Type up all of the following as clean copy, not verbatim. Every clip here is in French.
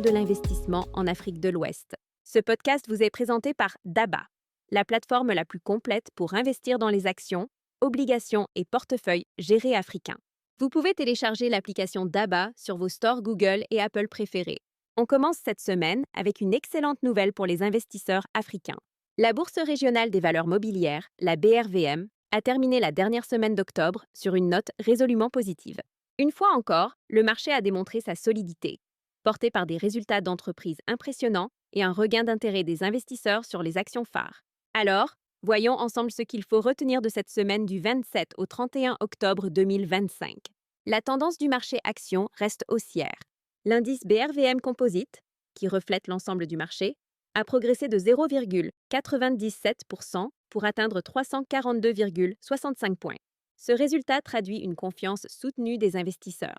monde de l'investissement en Afrique de l'Ouest. Ce podcast vous est présenté par DABA, la plateforme la plus complète pour investir dans les actions, obligations et portefeuilles gérés africains. Vous pouvez télécharger l'application DABA sur vos stores Google et Apple préférés. On commence cette semaine avec une excellente nouvelle pour les investisseurs africains. La Bourse régionale des valeurs mobilières, la BRVM, a terminé la dernière semaine d'octobre sur une note résolument positive. Une fois encore, le marché a démontré sa solidité, porté par des résultats d'entreprises impressionnants et un regain d'intérêt des investisseurs sur les actions phares. Alors, voyons ensemble ce qu'il faut retenir de cette semaine du 27 au 31 octobre 2025. La tendance du marché action reste haussière. L'indice BRVM Composite, qui reflète l'ensemble du marché, a progressé de 0,97% pour atteindre 342,65 points. Ce résultat traduit une confiance soutenue des investisseurs.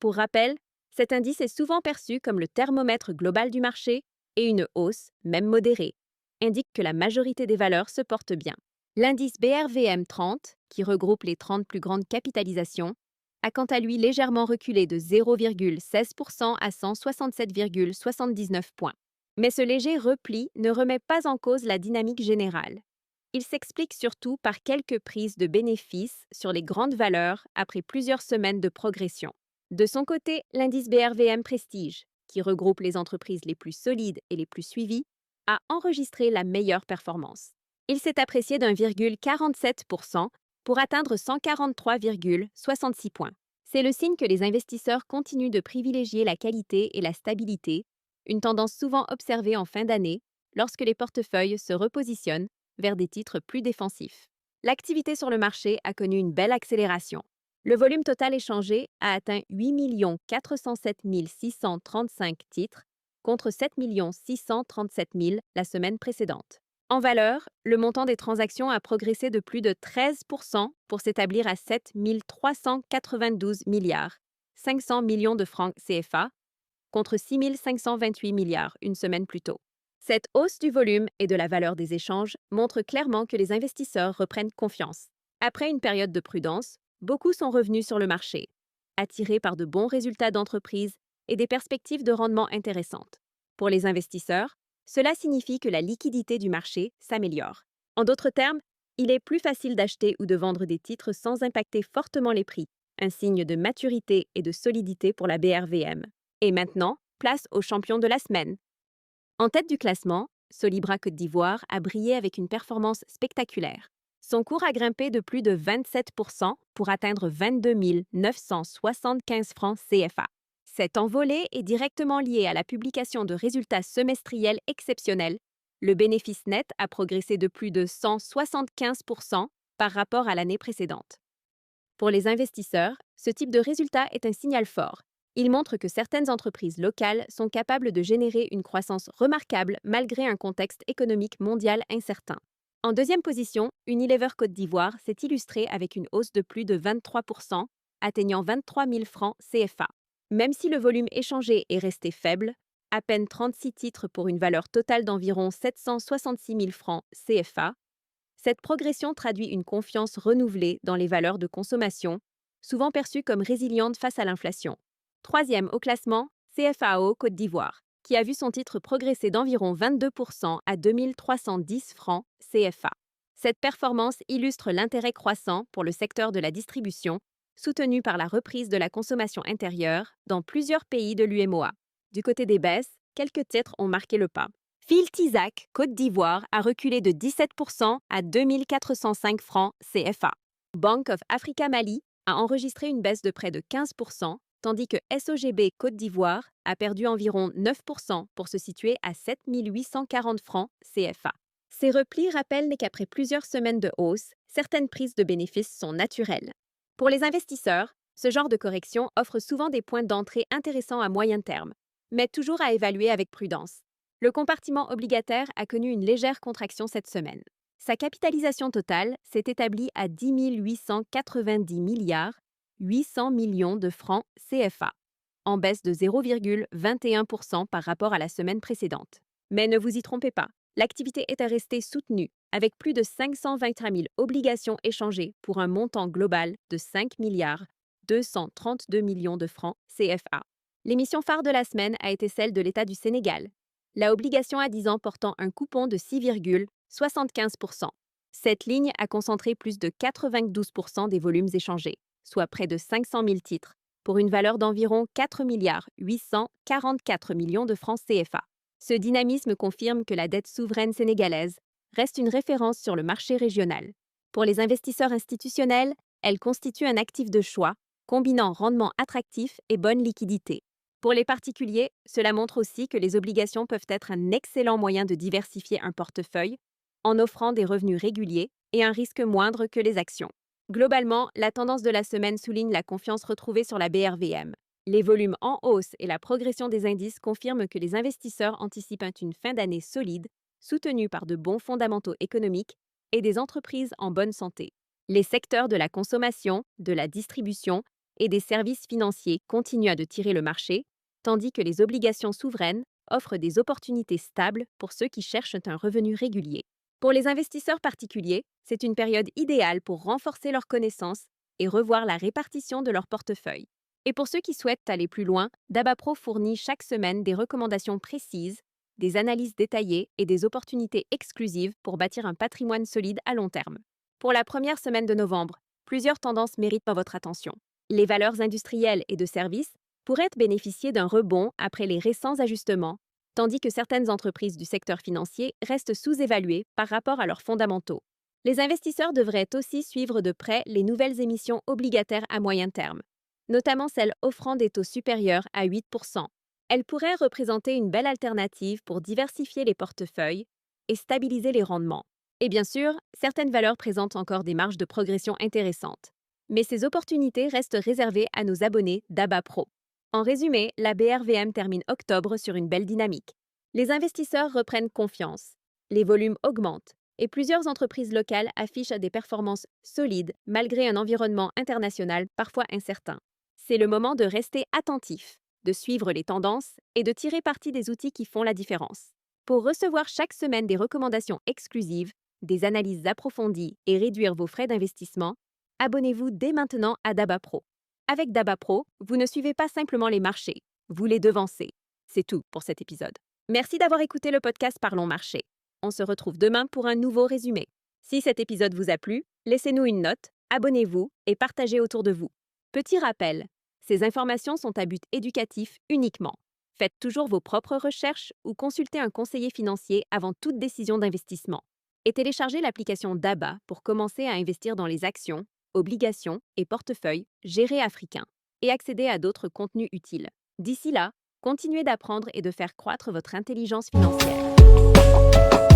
Pour rappel, cet indice est souvent perçu comme le thermomètre global du marché et une hausse, même modérée, indique que la majorité des valeurs se portent bien. L'indice BRVM 30, qui regroupe les 30 plus grandes capitalisations, a quant à lui légèrement reculé de 0,16% à 167,79 points. Mais ce léger repli ne remet pas en cause la dynamique générale. Il s'explique surtout par quelques prises de bénéfices sur les grandes valeurs après plusieurs semaines de progression. De son côté, l'indice BRVM Prestige, qui regroupe les entreprises les plus solides et les plus suivies, a enregistré la meilleure performance. Il s'est apprécié d'1,47% pour atteindre 143,66 points. C'est le signe que les investisseurs continuent de privilégier la qualité et la stabilité, une tendance souvent observée en fin d'année lorsque les portefeuilles se repositionnent vers des titres plus défensifs. L'activité sur le marché a connu une belle accélération. Le volume total échangé a atteint 8 407 635 titres contre 7 637 000 la semaine précédente. En valeur, le montant des transactions a progressé de plus de 13% pour s'établir à 7 392 milliards, 500 millions de francs CFA, contre 6 528 milliards une semaine plus tôt. Cette hausse du volume et de la valeur des échanges montre clairement que les investisseurs reprennent confiance. Après une période de prudence, beaucoup sont revenus sur le marché, attirés par de bons résultats d'entreprise et des perspectives de rendement intéressantes. Pour les investisseurs, cela signifie que la liquidité du marché s'améliore. En d'autres termes, il est plus facile d'acheter ou de vendre des titres sans impacter fortement les prix, un signe de maturité et de solidité pour la BRVM. Et maintenant, place aux champions de la semaine. En tête du classement, Solibra Côte d'Ivoire a brillé avec une performance spectaculaire. Son cours a grimpé de plus de 27% pour atteindre 22 975 francs CFA. Cette envolée est directement liée à la publication de résultats semestriels exceptionnels. Le bénéfice net a progressé de plus de 175% par rapport à l'année précédente. Pour les investisseurs, ce type de résultat est un signal fort. Il montre que certaines entreprises locales sont capables de générer une croissance remarquable malgré un contexte économique mondial incertain. En deuxième position, Unilever Côte d'Ivoire s'est illustré avec une hausse de plus de 23%, atteignant 23 000 francs CFA. Même si le volume échangé est resté faible, à peine 36 titres pour une valeur totale d'environ 766 000 francs CFA, cette progression traduit une confiance renouvelée dans les valeurs de consommation, souvent perçues comme résilientes face à l'inflation. Troisième au classement, CFAO Côte d'Ivoire, qui a vu son titre progresser d'environ 22% à 2 310 francs CFA. Cette performance illustre l'intérêt croissant pour le secteur de la distribution, soutenu par la reprise de la consommation intérieure dans plusieurs pays de l'UMOA. Du côté des baisses, quelques titres ont marqué le pas. Filtizac Côte d'Ivoire a reculé de 17% à 2 405 francs CFA. Bank of Africa Mali a enregistré une baisse de près de 15%, tandis que SOGB Côte d'Ivoire a perdu environ 9% pour se situer à 7 840 francs CFA. Ces replis rappellent qu'après plusieurs semaines de hausse, certaines prises de bénéfices sont naturelles. Pour les investisseurs, ce genre de correction offre souvent des points d'entrée intéressants à moyen terme, mais toujours à évaluer avec prudence. Le compartiment obligataire a connu une légère contraction cette semaine. Sa capitalisation totale s'est établie à 10 890 milliards, 800 millions de francs CFA, en baisse de 0,21% par rapport à la semaine précédente. Mais ne vous y trompez pas, l'activité est restée soutenue, avec plus de 523 000 obligations échangées pour un montant global de 5 milliards 232 millions de francs CFA. L'émission phare de la semaine a été celle de l'État du Sénégal, la obligation à 10 ans portant un coupon de 6,75%. Cette ligne a concentré plus de 92% des volumes échangés, soit près de 500 000 titres, pour une valeur d'environ 4 844 millions de francs CFA. Ce dynamisme confirme que la dette souveraine sénégalaise reste une référence sur le marché régional. Pour les investisseurs institutionnels, elle constitue un actif de choix, combinant rendement attractif et bonne liquidité. Pour les particuliers, cela montre aussi que les obligations peuvent être un excellent moyen de diversifier un portefeuille en offrant des revenus réguliers et un risque moindre que les actions. Globalement, la tendance de la semaine souligne la confiance retrouvée sur la BRVM. Les volumes en hausse et la progression des indices confirment que les investisseurs anticipent une fin d'année solide, soutenue par de bons fondamentaux économiques et des entreprises en bonne santé. Les secteurs de la consommation, de la distribution et des services financiers continuent de tirer le marché, tandis que les obligations souveraines offrent des opportunités stables pour ceux qui cherchent un revenu régulier. Pour les investisseurs particuliers, c'est une période idéale pour renforcer leurs connaissances et revoir la répartition de leur portefeuille. Et pour ceux qui souhaitent aller plus loin, DabaPro fournit chaque semaine des recommandations précises, des analyses détaillées et des opportunités exclusives pour bâtir un patrimoine solide à long terme. Pour la première semaine de novembre, plusieurs tendances méritent votre attention. Les valeurs industrielles et de services pourraient bénéficier d'un rebond après les récents ajustements, tandis que certaines entreprises du secteur financier restent sous-évaluées par rapport à leurs fondamentaux. Les investisseurs devraient aussi suivre de près les nouvelles émissions obligataires à moyen terme, notamment celles offrant des taux supérieurs à 8%. Elles pourraient représenter une belle alternative pour diversifier les portefeuilles et stabiliser les rendements. Et bien sûr, certaines valeurs présentent encore des marges de progression intéressantes. Mais ces opportunités restent réservées à nos abonnés DabaPro. En résumé, la BRVM termine octobre sur une belle dynamique. Les investisseurs reprennent confiance, les volumes augmentent et plusieurs entreprises locales affichent des performances solides malgré un environnement international parfois incertain. C'est le moment de rester attentif, de suivre les tendances et de tirer parti des outils qui font la différence. Pour recevoir chaque semaine des recommandations exclusives, des analyses approfondies et réduire vos frais d'investissement, abonnez-vous dès maintenant à DabaPro. Avec DabaPro, vous ne suivez pas simplement les marchés, vous les devancez. C'est tout pour cet épisode. Merci d'avoir écouté le podcast Parlons Marché. On se retrouve demain pour un nouveau résumé. Si cet épisode vous a plu, laissez-nous une note, abonnez-vous et partagez autour de vous. Petit rappel, ces informations sont à but éducatif uniquement. Faites toujours vos propres recherches ou consultez un conseiller financier avant toute décision d'investissement. Et téléchargez l'application DABA pour commencer à investir dans les actions, obligations et portefeuilles gérés africains et accéder à d'autres contenus utiles. D'ici là, continuez d'apprendre et de faire croître votre intelligence financière.